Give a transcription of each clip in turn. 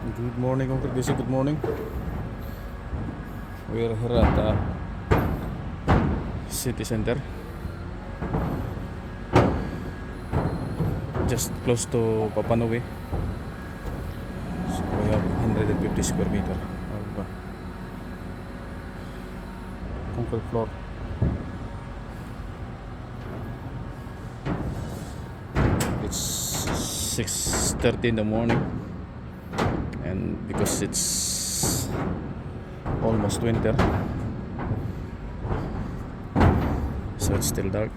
Good morning, congratulations. Good morning. We are here at city center, just close to Papanui. So we have 150 square meter of concrete floor. It's 6:30 in the morning, and because it's almost winter, so it's still dark.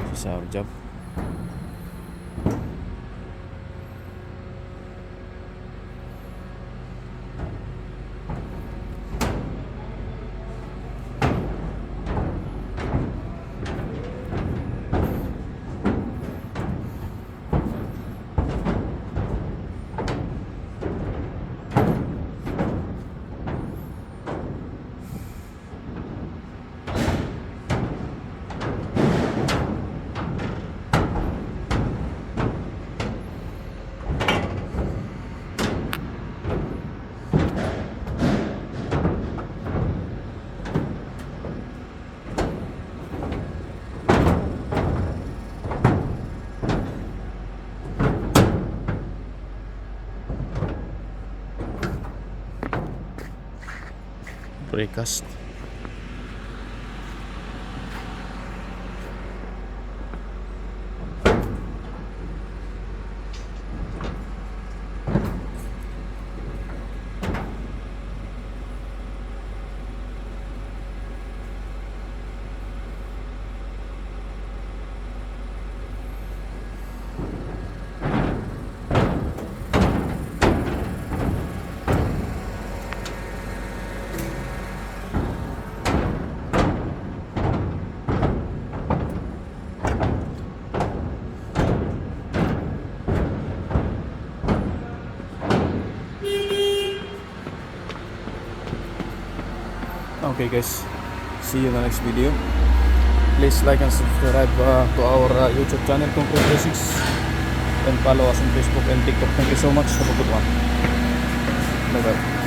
This is our job. Precast. Okay guys, see you in the next video. Please like and subscribe to our YouTube channel Concrete Basics, and follow us on Facebook and TikTok. Thank you so much. Have a good one. Bye bye.